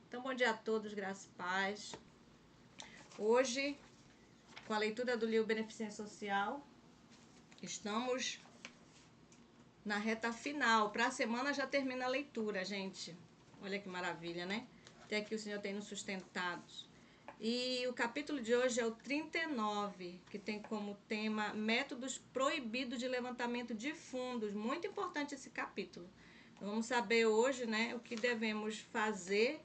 Então, bom dia a todos, graça e paz. Hoje, com a leitura do livro Beneficência Social, estamos na reta final. Para a semana já termina a leitura, gente. Olha que maravilha, né? Até aqui o Senhor tem nos sustentado. E o capítulo de hoje é o 39, que tem como tema métodos proibidos de levantamento de fundos. Muito importante esse capítulo. Vamos saber hoje, né, o que devemos fazer,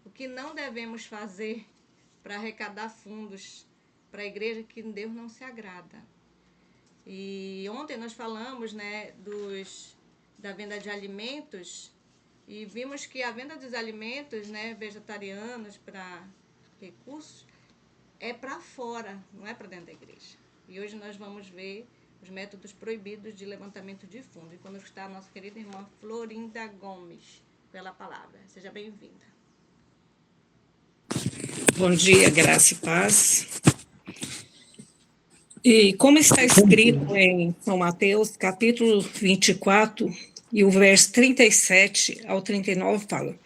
o que não devemos fazer para arrecadar fundos para a igreja que Deus não se agrada. E ontem nós falamos, né, da venda de alimentos e vimos que a venda dos alimentos, né, vegetarianos para recursos é para fora, não é para dentro da igreja. E hoje nós vamos ver os métodos proibidos de levantamento de fundo. E conosco está a nossa querida irmã Florinda Gomes, pela palavra. Seja bem-vinda. Bom dia, graça e paz. E como está escrito em São Mateus, capítulo 24, e o verso 37 ao 39 fala: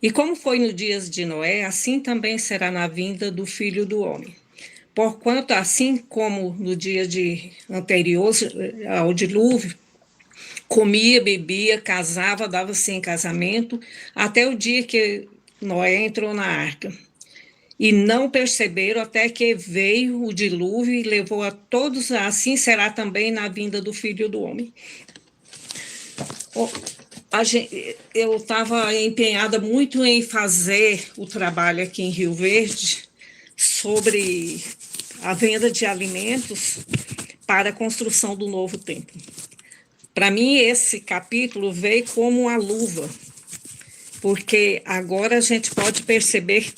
E como foi nos dias de Noé, assim também será na vinda do Filho do Homem. Porquanto, assim como no dia anterior ao dilúvio, comia, bebia, casava, dava-se em casamento, até o dia que Noé entrou na arca. E não perceberam até que veio o dilúvio e levou a todos, assim será também na vinda do Filho do Homem. Eu estava empenhada muito em fazer o trabalho aqui em Rio Verde sobre a venda de alimentos para a construção do novo templo. Para mim, esse capítulo veio como uma luva, porque agora a gente pode perceber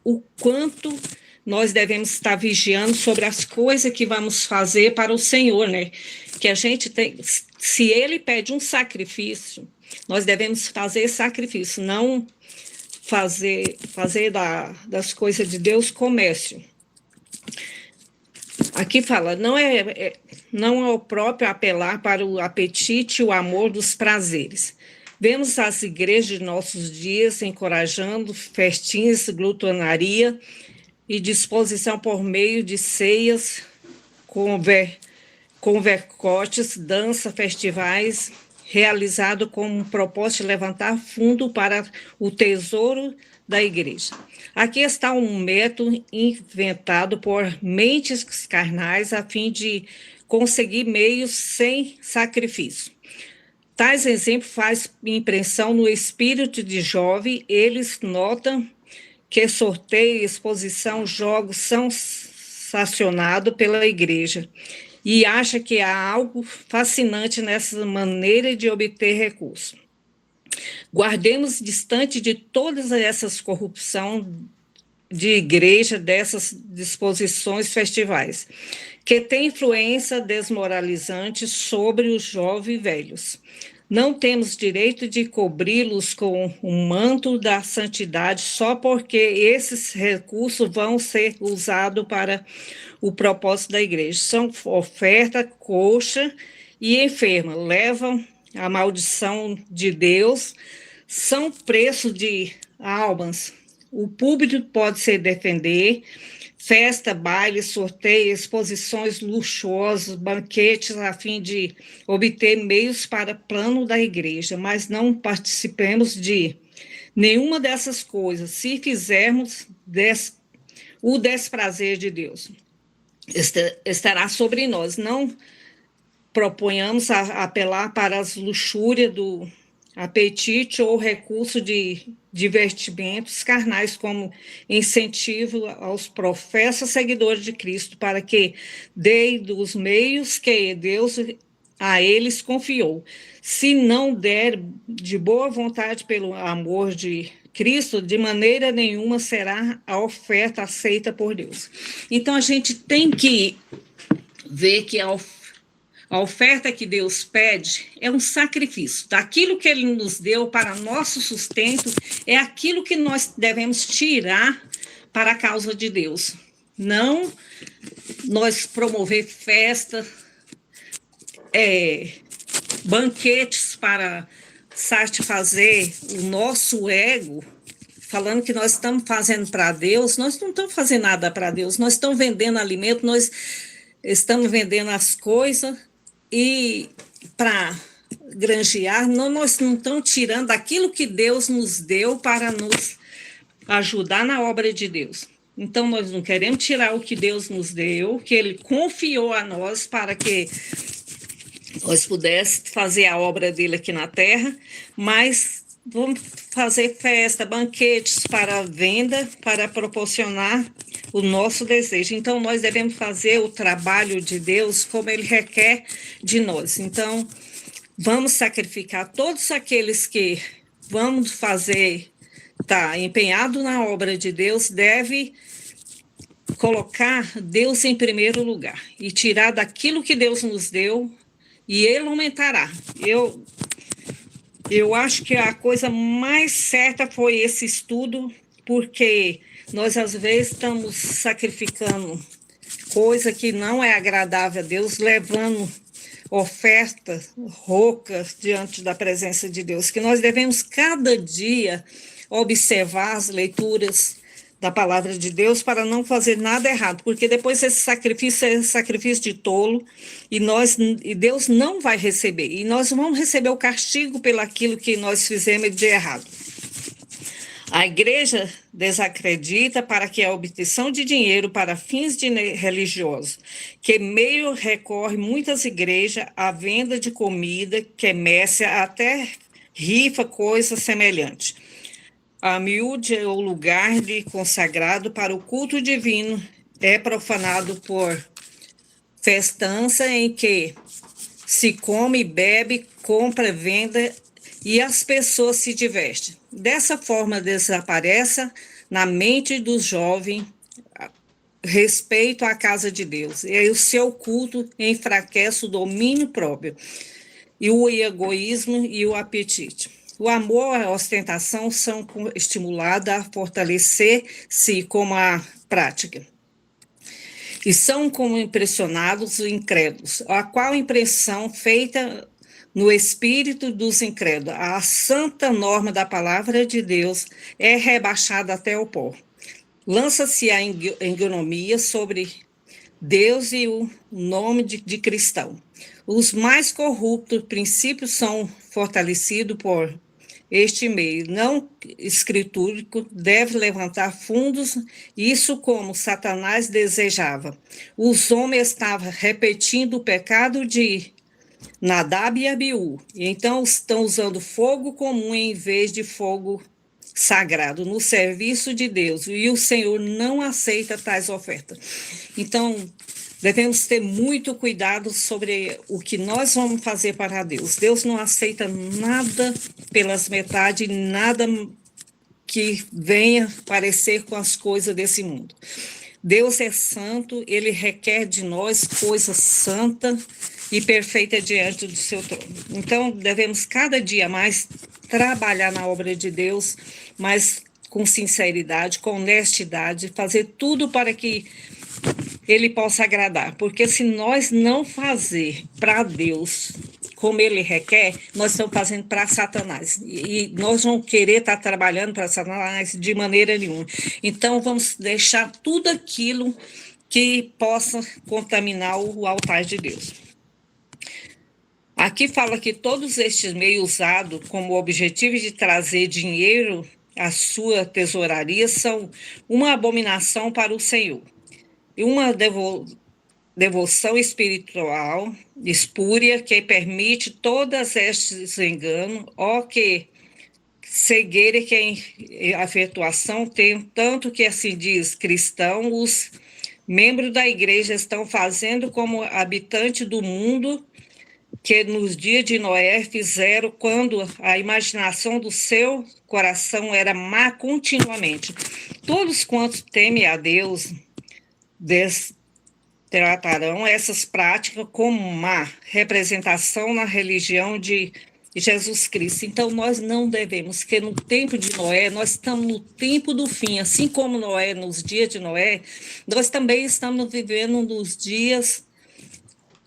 o quanto nós devemos estar vigiando sobre as coisas que vamos fazer para o Senhor, né? Que a gente tem, se Ele pede um sacrifício, nós devemos fazer sacrifício, não fazer das coisas de Deus comércio. Aqui fala, não é o próprio apelar para o apetite e o amor dos prazeres. Vemos as igrejas de nossos dias encorajando festinhas, glutonaria e disposição por meio de ceias, convercotes, dança, festivais, realizado com um propósito de levantar fundo para o tesouro da igreja. Aqui está um método inventado por mentes carnais a fim de conseguir meios sem sacrifício. Tais exemplos fazem impressão no espírito de jovem, eles notam que sorteio, exposição, jogos são sancionados pela igreja e acha que há algo fascinante nessa maneira de obter recursos. Guardemos distante de todas essas corrupções de igreja, dessas disposições festivais, que tem influência desmoralizante sobre os jovens velhos. Não temos direito de cobri-los com o manto da santidade só porque esses recursos vão ser usados para o propósito da igreja. São oferta coxa e enferma, levam a maldição de Deus, são preço de almas. O público pode se defender, festa, baile, sorteio, exposições luxuosas, banquetes, a fim de obter meios para o plano da igreja, mas não participemos de nenhuma dessas coisas, se fizermos o desprazer de Deus. Estará sobre nós, não proponhamos apelar para as luxúrias do apetite ou recurso de divertimentos carnais como incentivo aos professos seguidores de Cristo para que deem dos meios que Deus a eles confiou. Se não der de boa vontade pelo amor de Cristo, de maneira nenhuma será a oferta aceita por Deus. Então, a gente tem que ver que a oferta que Deus pede é um sacrifício. Daquilo que Ele nos deu para nosso sustento, é aquilo que nós devemos tirar para a causa de Deus. Não nós promover festa, banquetes para satisfazer o nosso ego, falando que nós estamos fazendo para Deus, nós não estamos fazendo nada para Deus, nós estamos vendendo alimento, nós estamos vendendo as coisas e para granjear, não, nós não estamos tirando aquilo que Deus nos deu para nos ajudar na obra de Deus. Então, nós não queremos tirar o que Deus nos deu, que Ele confiou a nós para que nós pudéssemos fazer a obra dele aqui na terra, mas vamos fazer festa, banquetes para venda, para proporcionar o nosso desejo. Então, nós devemos fazer o trabalho de Deus como Ele requer de nós. Então, vamos sacrificar todos aqueles que vamos fazer, tá empenhado na obra de Deus, deve colocar Deus em primeiro lugar e tirar daquilo que Deus nos deu, e Ele aumentará. Eu acho que a coisa mais certa foi esse estudo, porque nós, às vezes, estamos sacrificando coisa que não é agradável a Deus, levando ofertas roucas diante da presença de Deus, que nós devemos cada dia observar as leituras da palavra de Deus para não fazer nada errado, porque depois esse sacrifício é sacrifício de tolo e Deus não vai receber, e nós vamos receber o castigo pelo aquilo que nós fizemos de errado. A igreja desacredita para que a obtenção de dinheiro para fins religiosos, que meio recorre muitas igrejas à venda de comida, quermesse, até rifa, coisa semelhante. A miúde é o lugar consagrado para o culto divino, é profanado por festança em que se come, bebe, compra, venda e as pessoas se divertem. Dessa forma, desaparece na mente dos jovens respeito à casa de Deus, e o seu culto enfraquece o domínio próprio, e o egoísmo e o apetite. O amor e a ostentação são estimulados a fortalecer-se como a prática. E são como impressionados os incrédulos, a qual impressão feita no espírito dos incrédulos, a santa norma da palavra de Deus é rebaixada até o pó. Lança-se a ignomia sobre Deus e o nome de cristão. Os mais corruptos princípios são fortalecidos por este meio. Não escritúrico deve levantar fundos, isso como Satanás desejava. Os homens estavam repetindo o pecado de Nadab e Abiú, então estão usando fogo comum em vez de fogo sagrado no serviço de Deus, e o Senhor não aceita tais ofertas. Então, devemos ter muito cuidado sobre o que nós vamos fazer para Deus. Deus não aceita nada pelas metades, nada que venha parecer com as coisas desse mundo. Deus é santo, Ele requer de nós coisas santas e perfeitas diante do seu trono. Então, devemos cada dia mais trabalhar na obra de Deus, mas com sinceridade, com honestidade, fazer tudo para que Ele possa agradar. Porque se nós não fazer para Deus como Ele requer, nós estamos fazendo para Satanás. E nós vamos querer estar trabalhando para Satanás de maneira nenhuma. Então, vamos deixar tudo aquilo que possa contaminar o altar de Deus. Aqui fala que todos estes meios usados como objetivo de trazer dinheiro à sua tesouraria são uma abominação para o Senhor. E uma devoção espiritual espúria que permite todos estes enganos, ó que cegueira que em afetuação tem, tanto que assim diz cristão, os membros da igreja estão fazendo como habitante do mundo que nos dias de Noé fizeram quando a imaginação do seu coração era má continuamente. Todos quantos temem a Deus tratarão essas práticas como má representação na religião de Jesus Cristo. Então, nós não devemos, porque no tempo de Noé, nós estamos no tempo do fim, assim como Noé, nos dias de Noé, nós também estamos vivendo nos dias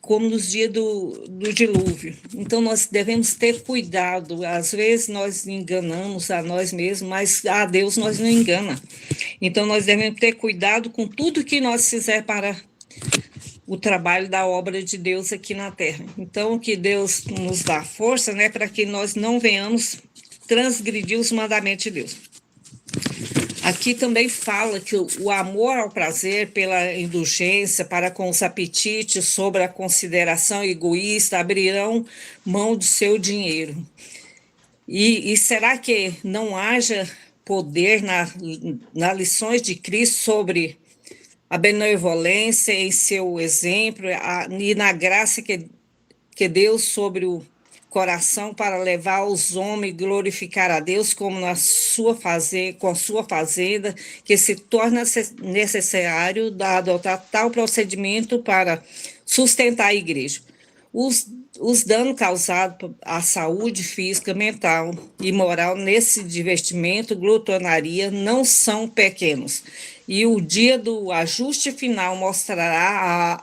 como nos dias do dilúvio. Então, nós devemos ter cuidado. Às vezes, nós enganamos a nós mesmos, mas a Deus nós não engana. Então, nós devemos ter cuidado com tudo que nós fizermos para o trabalho da obra de Deus aqui na Terra. Então, que Deus nos dá força, né, para que nós não venhamos transgredir os mandamentos de Deus. Aqui também fala que o amor ao prazer pela indulgência para com os apetites sobre a consideração egoísta abrirão mão do seu dinheiro. E será que não haja poder nas lições de Cristo sobre a benevolência em seu exemplo e na graça que Deus sobre o coração para levar os homens a glorificar a Deus como com a sua fazenda, que se torna necessário adotar tal procedimento para sustentar a igreja. Os danos causados à saúde física, mental e moral nesse divertimento, glutonaria, não são pequenos. E o dia do ajuste final mostrará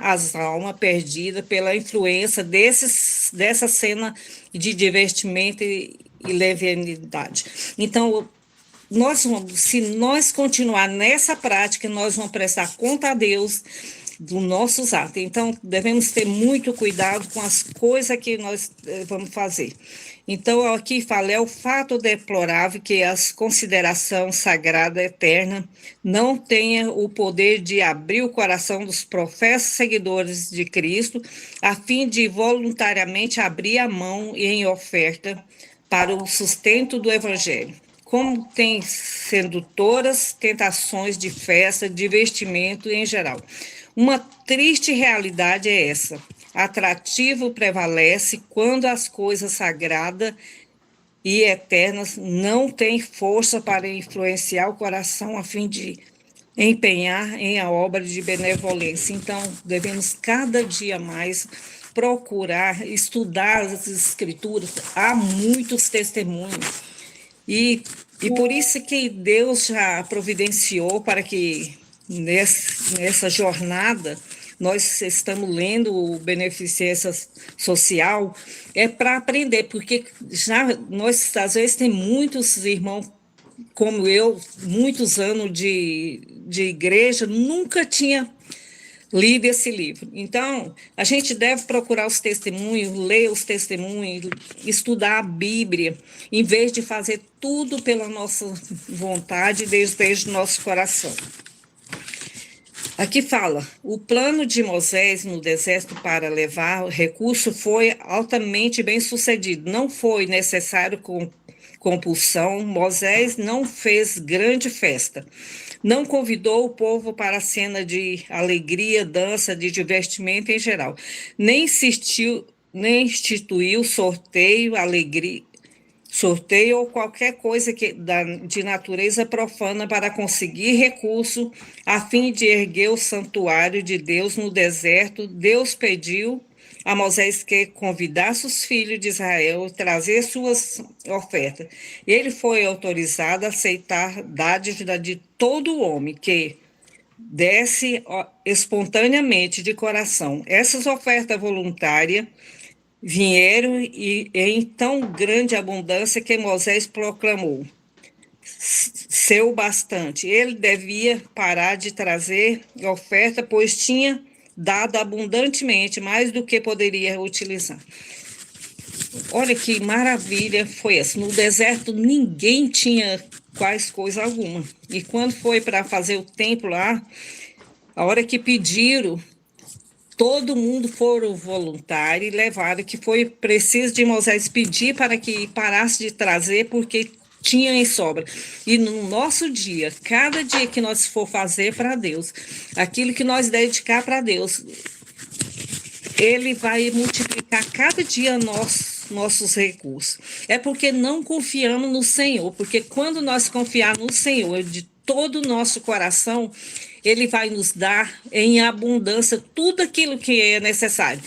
as almas perdidas pela influência dessa cena de divertimento e leviandade. Então, se nós continuar nessa prática, nós vamos prestar conta a Deus dos nossos atos. Então, devemos ter muito cuidado com as coisas que nós vamos fazer. Então, aqui fala, é o fato deplorável que a consideração sagrada eterna não tenha o poder de abrir o coração dos professos seguidores de Cristo, a fim de voluntariamente abrir a mão em oferta para o sustento do Evangelho. Como tem sedutoras tentações de festa, divertimento em geral. Uma triste realidade é essa. Atrativo prevalece quando as coisas sagradas e eternas não têm força para influenciar o coração a fim de empenhar em a obra de benevolência. Então, devemos cada dia mais procurar estudar as Escrituras. Há muitos testemunhos. E por isso que Deus já providenciou para que nessa jornada nós estamos lendo o Beneficência Social, é para aprender, porque já nós, às vezes, tem muitos irmãos, como eu, muitos anos de igreja, nunca tinha lido esse livro. Então, a gente deve procurar os testemunhos, ler os testemunhos, estudar a Bíblia, em vez de fazer tudo pela nossa vontade, desde o nosso coração. Aqui fala, o plano de Moisés no deserto para levar o recurso foi altamente bem sucedido. Não foi necessário compulsão. Moisés não fez grande festa. Não convidou o povo para a cena de alegria, dança, de divertimento em geral. Nem instituiu sorteio ou qualquer coisa de natureza profana para conseguir recurso a fim de erguer o santuário de Deus no deserto. Deus pediu a Moisés que convidasse os filhos de Israel a trazer suas ofertas. Ele foi autorizado a aceitar dádiva de todo homem que desse espontaneamente de coração. Essas ofertas voluntárias vieram em tão grande abundância que Moisés proclamou seu bastante. Ele devia parar de trazer oferta, pois tinha dado abundantemente, mais do que poderia utilizar. Olha que maravilha foi essa. No deserto ninguém tinha quase coisa alguma. E quando foi para fazer o templo lá, a hora que pediram, todo mundo foram voluntário e levaram, que foi preciso de Moisés pedir para que parasse de trazer, porque tinha em sobra. E no nosso dia, cada dia que nós for fazer para Deus, aquilo que nós dedicar para Deus, Ele vai multiplicar cada dia nossos recursos. É porque não confiamos no Senhor, porque quando nós confiarmos no Senhor de todo o nosso coração, Ele vai nos dar em abundância tudo aquilo que é necessário.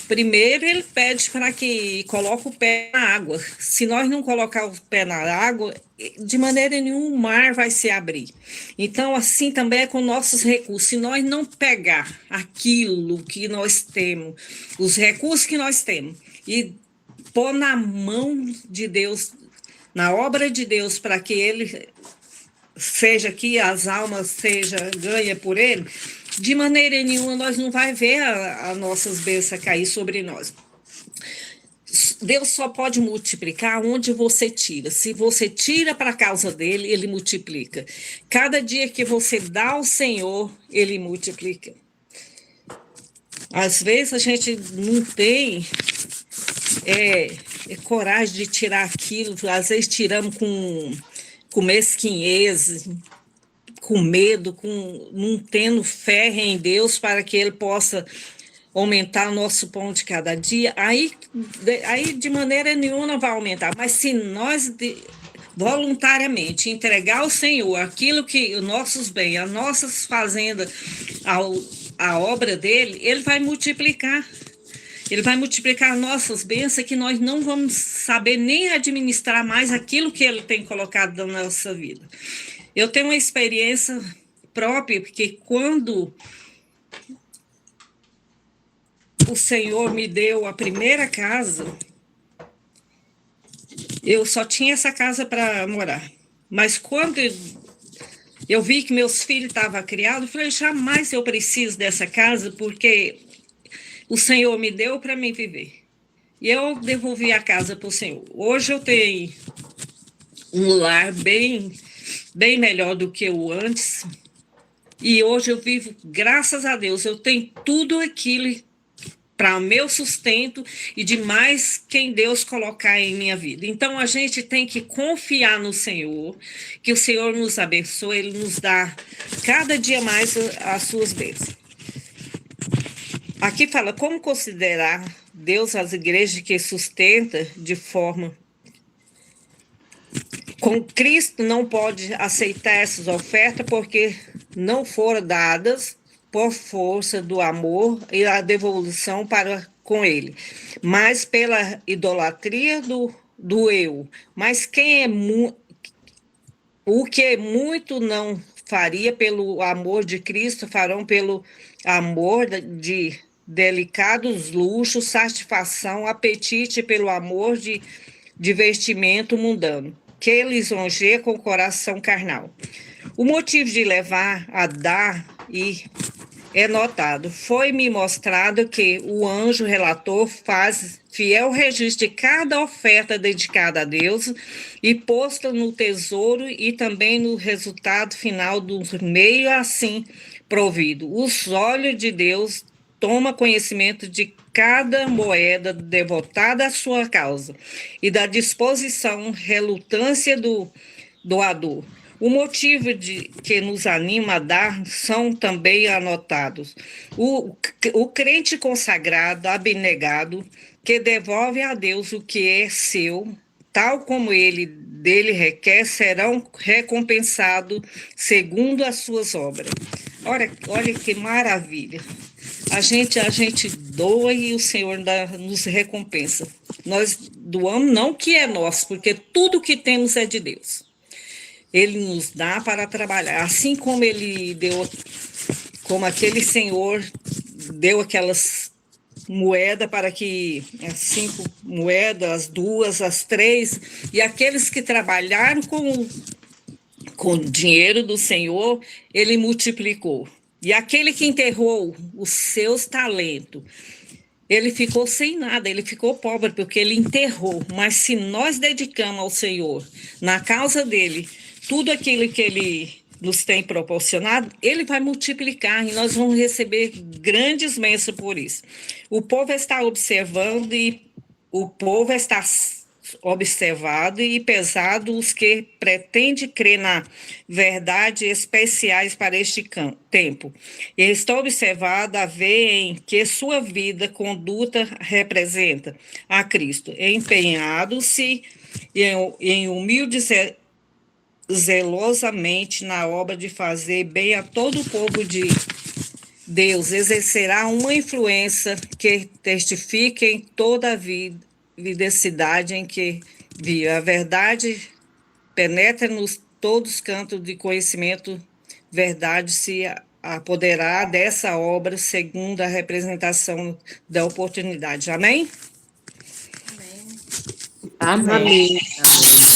Primeiro, ele pede para que coloque o pé na água. Se nós não colocar o pé na água, de maneira nenhuma o mar vai se abrir. Então, assim também é com nossos recursos. Se nós não pegar aquilo que nós temos, os recursos que nós temos, e pôr na mão de Deus, na obra de Deus, para que ele seja que as almas seja ganha por ele, de maneira nenhuma nós não vai ver as nossas bênçãos cair sobre nós. Deus só pode multiplicar onde você tira. Se você tira para a causa dele, ele multiplica. Cada dia que você dá ao Senhor, ele multiplica. Às vezes a gente não tem coragem de tirar aquilo, às vezes tiramos com mesquinhez, com medo, não tendo fé em Deus para que ele possa aumentar o nosso pão de cada dia, aí de maneira nenhuma não vai aumentar. Mas se nós voluntariamente entregar ao Senhor aquilo que os nossos bens, as nossas fazendas, a obra dele, ele vai multiplicar. Ele vai multiplicar nossas bênçãos, que nós não vamos saber nem administrar mais aquilo que ele tem colocado na nossa vida. Eu tenho uma experiência própria, porque quando o Senhor me deu a primeira casa, eu só tinha essa casa para morar. Mas quando eu vi que meus filhos estavam criados, eu falei, jamais eu preciso dessa casa, porque o Senhor me deu para mim viver. E eu devolvi a casa para o Senhor. Hoje eu tenho um lar bem melhor do que o antes. E hoje eu vivo, graças a Deus, eu tenho tudo aquilo para meu sustento e de mais quem Deus colocar em minha vida. Então, a gente tem que confiar no Senhor, que o Senhor nos abençoe, Ele nos dá cada dia mais as suas bênçãos. Aqui fala, como considerar Deus as igrejas que sustenta de forma... Com Cristo não pode aceitar essas ofertas porque não foram dadas por força do amor e a devolução para com ele, mas pela idolatria do eu. Mas o que muito não faria pelo amor de Cristo, farão pelo amor de delicados luxos, satisfação, apetite pelo amor de divertimento mundano, que lisonjeia com o coração carnal. O motivo de levar a dar é notado. Foi-me mostrado que o anjo relator faz fiel registro de cada oferta dedicada a Deus e posta no tesouro e também no resultado final do meio assim provido. Os olhos de Deus toma conhecimento de cada moeda devotada à sua causa e da disposição, relutância do doador. O motivo que nos anima a dar são também anotados. O crente consagrado, abnegado, que devolve a Deus o que é seu, tal como ele dele requer, serão recompensados segundo as suas obras. Olha que maravilha. A gente doa e o Senhor nos recompensa. Nós doamos não que é nosso, porque tudo que temos é de Deus. Ele nos dá para trabalhar, assim como ele deu, como aquele senhor deu aquelas moedas para que as 5 moedas, as 2, as 3, e aqueles que trabalharam com o dinheiro do Senhor, ele multiplicou. E aquele que enterrou os seus talentos, ele ficou sem nada, ele ficou pobre, porque ele enterrou. Mas se nós dedicamos ao Senhor, na causa dele, tudo aquilo que ele nos tem proporcionado, ele vai multiplicar e nós vamos receber grandes bênçãos por isso. O povo está observando e o povo está observado e pesado os que pretendem crer na verdade especiais para este tempo. E está observado a ver em que sua vida, conduta representa a Cristo, empenhado-se em humilde zelosamente na obra de fazer bem a todo o povo Deus exercerá uma influência que testifique em toda a vidacidade em que vive. A verdade penetra nos todos os cantos de conhecimento, verdade se apoderar dessa obra segundo a representação da oportunidade. Amém? Amém. Amém. Amém.